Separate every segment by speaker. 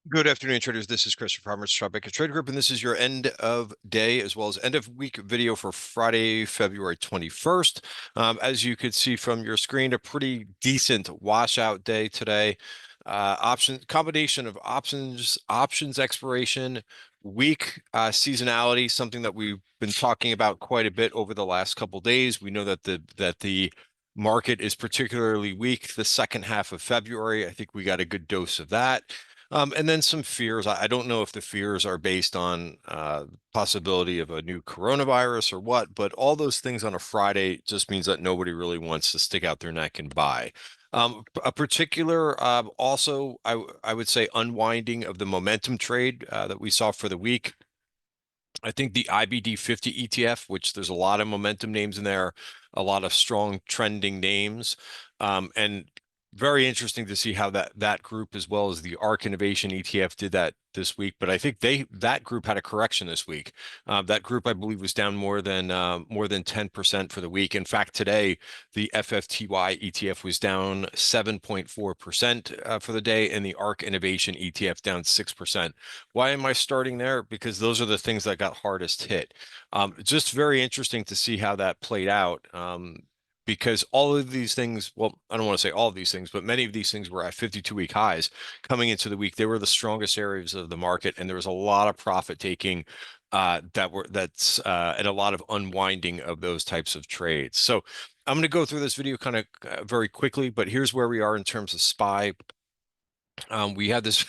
Speaker 1: Good afternoon, traders. This is Chris from Farmers Tropic Trade Group, and this is your end of day as well as end of week video for Friday, February 21st. As you could see from your screen, a pretty decent washout day today. Combination of options expiration, weak seasonality, something that we've been talking about quite a bit over the last couple days. We know that the market is particularly weak the second half of February. I think we got a good dose of that. And then some fears. I don't know if the fears are based on possibility of a new coronavirus or what, but all those things on a Friday just means that nobody really wants to stick out their neck and buy. A particular, also, I would say unwinding of the momentum trade that we saw for the week. I think the IBD 50 ETF, which there's a lot of momentum names in there, a lot of strong trending names, and very interesting to see how that group as well as the ARK Innovation ETF did that this week. But I think that group had a correction this week. That group, I believe, was down more than 10% for the week. In fact, today the FFTY ETF was down 7.4% for the day, and the ARK Innovation ETF down 6%. Why am I starting there? Because those are the things that got hardest hit. Just very interesting to see how that played out. Because all of these things, well, I don't want to say all of these things, but many of these things were at 52-week highs coming into the week. They were the strongest areas of the market, and there was a lot of profit taking and a lot of unwinding of those types of trades. So I'm going to go through this video kind of very quickly, but here's where we are in terms of SPY. We had this,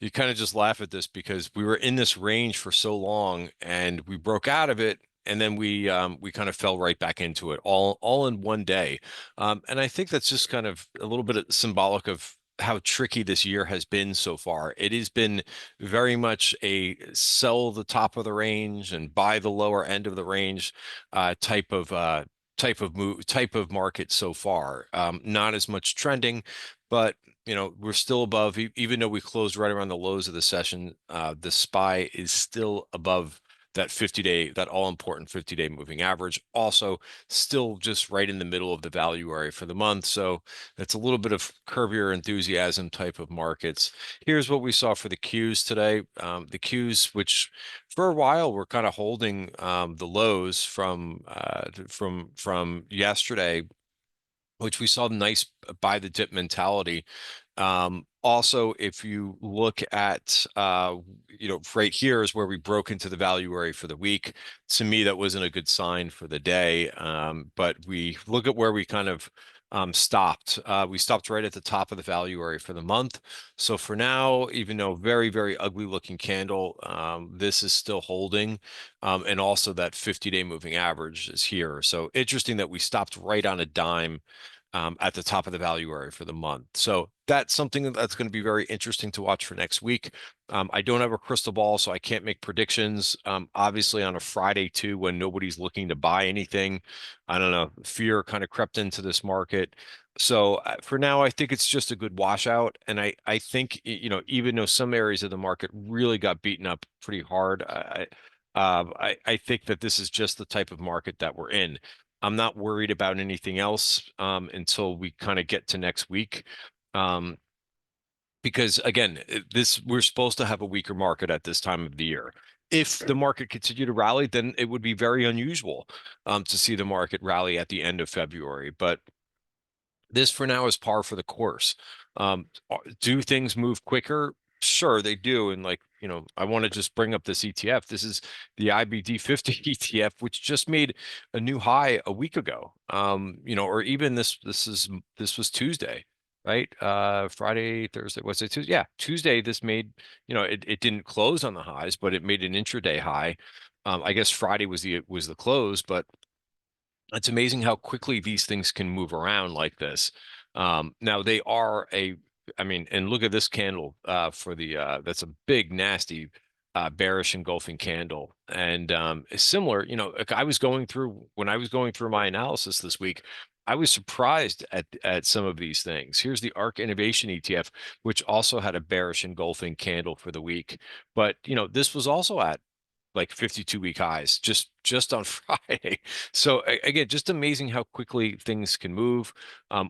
Speaker 1: you kind of just laugh at this because we were in this range for so long and we broke out of it. And then we kind of fell right back into it all in one day. And I think that's just kind of a little bit symbolic of how tricky this year has been so far. It has been very much a sell the top of the range and buy the lower end of the range type of market so far. Not as much trending, but we're still above, even though we closed right around the lows of the session. The SPY is still above that 50-day, that all-important 50-day moving average. Also, still just right in the middle of the value area for the month. So it's a little bit of curb your enthusiasm type of markets. Here's what we saw for the Qs today. The Qs, which for a while were kind of holding the lows from yesterday, which we saw the nice buy the dip mentality. Also, if you look at, right here is where we broke into the value area for the week. To me, that wasn't a good sign for the day. But we look at where we kind of stopped. We stopped right at the top of the value area for the month. So for now, even though very, very ugly looking candle, this is still holding. And also that 50-day moving average is here. So interesting that we stopped right on a dime at the top of the value area for the month. So that's something that's going to be very interesting to watch for next week. I don't have a crystal ball, so I can't make predictions. Obviously, on a Friday too, when nobody's looking to buy anything, I don't know, fear kind of crept into this market. So for now, I think it's just a good washout. And I think, even though some areas of the market really got beaten up pretty hard, I think that this is just the type of market that we're in. I'm not worried about anything else until we kind of get to next week. Because again, we're supposed to have a weaker market at this time of the year. If the market continued to rally, then it would be very unusual to see the market rally at the end of February. But this for now is par for the course. Do things move quicker? Sure, they do. And I want to just bring up this ETF. This is the IBD 50 ETF, which just made a new high a week ago. Or even this was Tuesday, right? Friday, Thursday, was it Tuesday? Yeah, Tuesday. This made, it didn't close on the highs, but it made an intraday high. I guess Friday was the close, but it's amazing how quickly these things can move around like this. Now they are and look at this candle for that's a big, nasty, bearish engulfing candle. And it's similar, when I was going through my analysis this week, I was surprised at some of these things. Here's the ARK Innovation ETF, which also had a bearish engulfing candle for the week. But, this was also at like 52-week highs just on Friday. So again, just amazing how quickly things can move.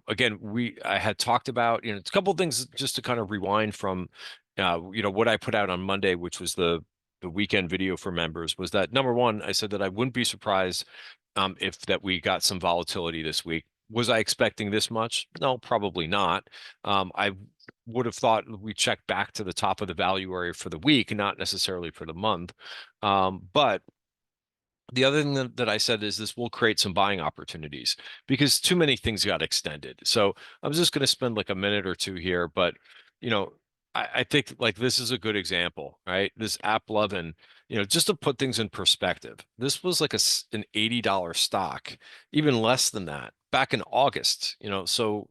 Speaker 1: Again, I had talked about, it's a couple of things just to kind of rewind from what I put out on Monday, which was the weekend video for members, was that number one, I said that I wouldn't be surprised if that we got some volatility this week. Was I expecting this much? No, probably not. I would have thought we checked back to the top of the value area for the week, not necessarily for the month. But the other thing that I said is this will create some buying opportunities because too many things got extended. So I'm just going to spend like a minute or two here, but you know, I think like this is a good example, right? This app 11, just to put things in perspective, this was like an $80 stock, even less than that back in August, so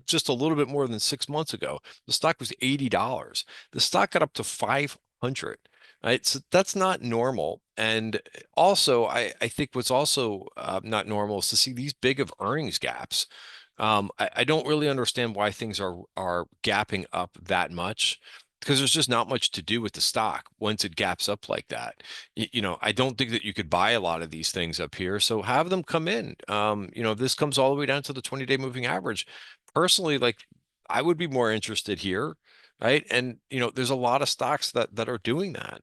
Speaker 1: just a little bit more than 6 months ago, the stock was $80. The stock got up to 500. Right. So that's not normal. And also, I think what's also not normal is to see these big of earnings gaps. I don't really understand why things are gapping up that much because there's just not much to do with the stock once it gaps up like that. I don't think that you could buy a lot of these things up here. So have them come in. If this comes all the way down to the 20-day moving average, personally, like I would be more interested here. Right. And, there's a lot of stocks that are doing that.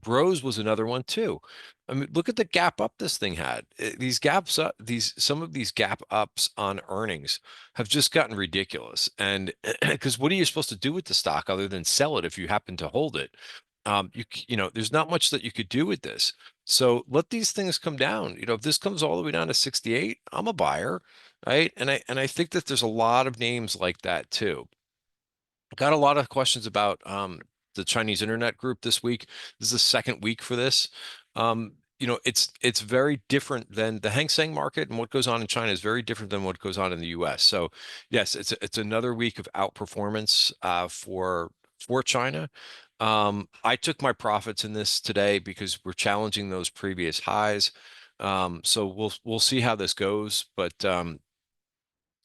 Speaker 1: Bros was another one too. I mean, look at the gap up this thing had. These gaps up, some of these gap ups on earnings have just gotten ridiculous. And because what are you supposed to do with the stock other than sell it if you happen to hold it? There's not much that you could do with this. So let these things come down. If this comes all the way down to 68, I'm a buyer, right? And I think that there's a lot of names like that too. Got a lot of questions about the Chinese internet group this week. This is the second week for this. It's very different than the Hang Seng market, and what goes on in China is very different than what goes on in the US. So yes, it's another week of outperformance for China. I took my profits in this today because we're challenging those previous highs. So we'll see how this goes, but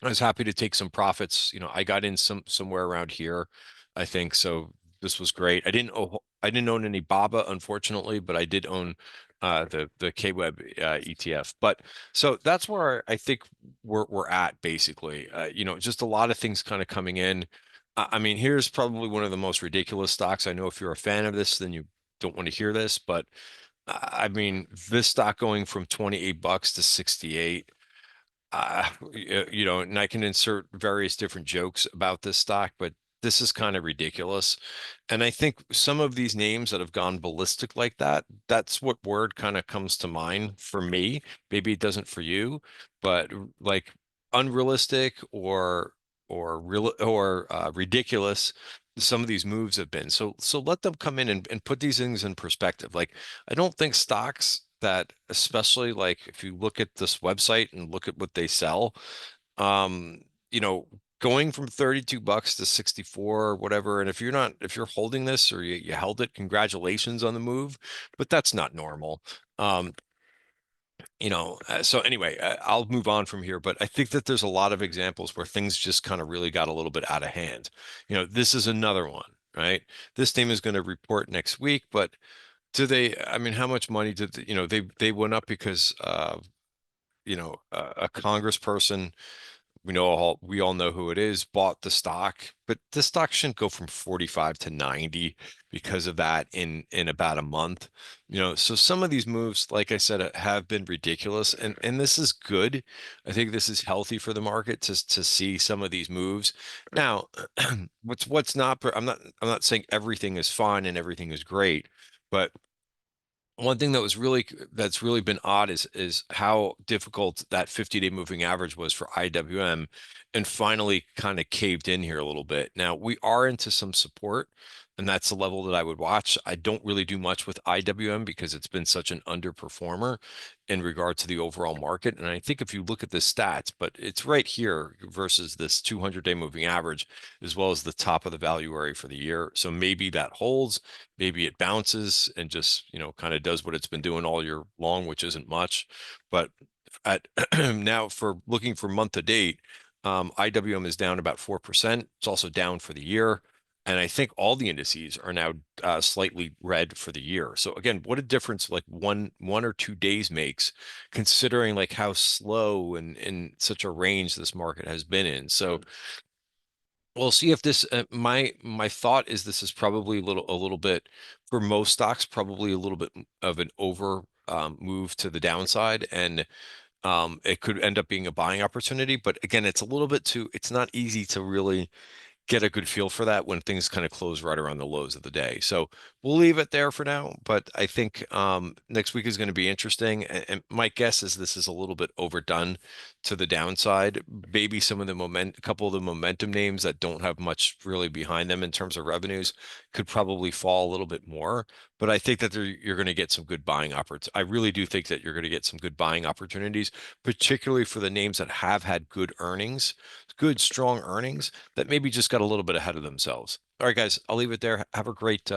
Speaker 1: I was happy to take some profits. I got in somewhere around here, I think. So this was great. I didn't own any BABA, unfortunately, but I did own the KWeb ETF. But so that's where I think we're at basically. Just a lot of things kind of coming in. I mean, here's probably one of the most ridiculous stocks. I know if you're a fan of this, then you don't want to hear this, but I mean, this stock going from $28 to 68. And I can insert various different jokes about this stock, but this is kind of ridiculous. And I think some of these names that have gone ballistic like that, that's what word kind of comes to mind for me. Maybe it doesn't for you, but like unrealistic or ridiculous. Some of these moves have been so let them come in and put these things in perspective. Like I don't think stocks that, especially like if you look at this website and look at what they sell, um, you know, going from $32 to 64 or whatever. And if you're holding this or you held it, congratulations on the move, but that's not normal. So anyway, I'll move on from here, but I think that there's a lot of examples where things just kind of really got a little bit out of hand. This is another one, right? This team is going to report next week, but I mean, how much money did they went up because a congressperson, we all know who it is, bought the stock, but the stock shouldn't go from 45 to 90 because of that in about a month. So some of these moves, like I said, have been ridiculous, and this is good. I think this is healthy for the market to see some of these moves. Now, what's not, I'm not saying everything is fine and everything is great, but one thing that's really been odd is how difficult that 50-day moving average was for IWM and finally kind of caved in here a little bit. Now we are into some support, and that's the level that I would watch. I don't really do much with IWM because it's been such an underperformer in regard to the overall market. And I think if you look at the stats, but it's right here versus this 200-day moving average, as well as the top of the value area for the year. So maybe that holds. Maybe it bounces and just, kind of does what it's been doing all year long, which isn't much. But at now for looking for month to date, IWM is down about 4%. It's also down for the year. And I think all the indices are now slightly red for the year. So again, what a difference like one or 2 days makes, considering like how slow and in such a range this market has been in. So We'll see if this my thought is this is probably a little bit for most stocks, probably a little bit of an over move to the downside, and it could end up being a buying opportunity. But again, it's a little bit too, it's not easy to really get a good feel for that when things kind of close right around the lows of the day. So we'll leave it there for now. But I think next week is going to be interesting. And my guess is this is a little bit overdone to the downside. Maybe some of the a couple of the momentum names that don't have much really behind them in terms of revenues could probably fall a little bit more. But I think that you're going to get some good buying opportunities. I really do think that you're going to get some good buying opportunities, particularly for the names that have had good earnings, good, strong earnings that maybe just got a little bit ahead of themselves. All right, guys, I'll leave it there. Have a great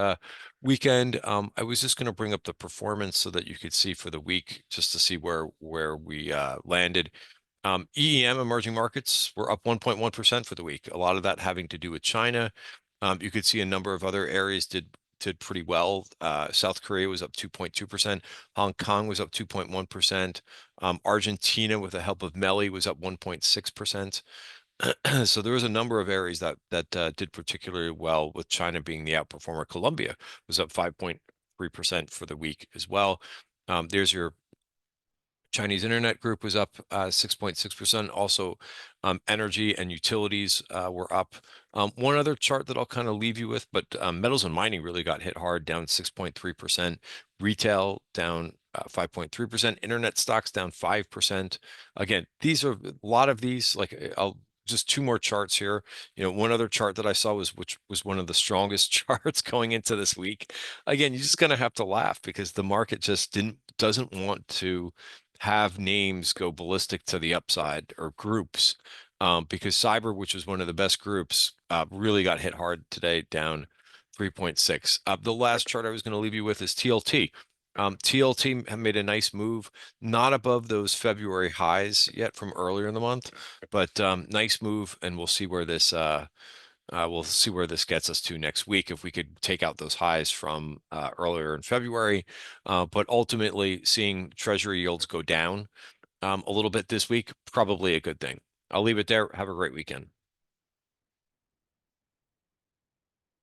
Speaker 1: weekend. I was just going to bring up the performance so that you could see for the week, just to see where we landed. EEM, emerging markets, were up 1.1% for the week. A lot of that having to do with China. You could see a number of other areas did pretty well. South Korea was up 2.2%. Hong Kong was up 2.1%. Argentina, with the help of Melli, was up 1.6%. So there was a number of areas that did particularly well, with China being the outperformer. Colombia was up 5.3% for the week as well. There's your Chinese Internet Group was up 6.6%. Also, energy and utilities were up. One other chart that I'll kind of leave you with, but metals and mining really got hit hard, down 6.3%. Retail down 5.3%. Internet stocks down 5%. Again, these are a lot of these. Like, I'll just two more charts here. One other chart that I saw which was one of the strongest charts going into this week. Again, you're just gonna have to laugh because the market just doesn't want to have names go ballistic to the upside, or groups, because cyber, which was one of the best groups, really got hit hard today, down 3.6. The last chart I was going to leave you with is TLT. TLT have made a nice move, not above those February highs yet from earlier in the month, but nice move, and we'll see where this gets us to next week if we could take out those highs from earlier in February. But ultimately, seeing Treasury yields go down a little bit this week, probably a good thing. I'll leave it there. Have a great weekend.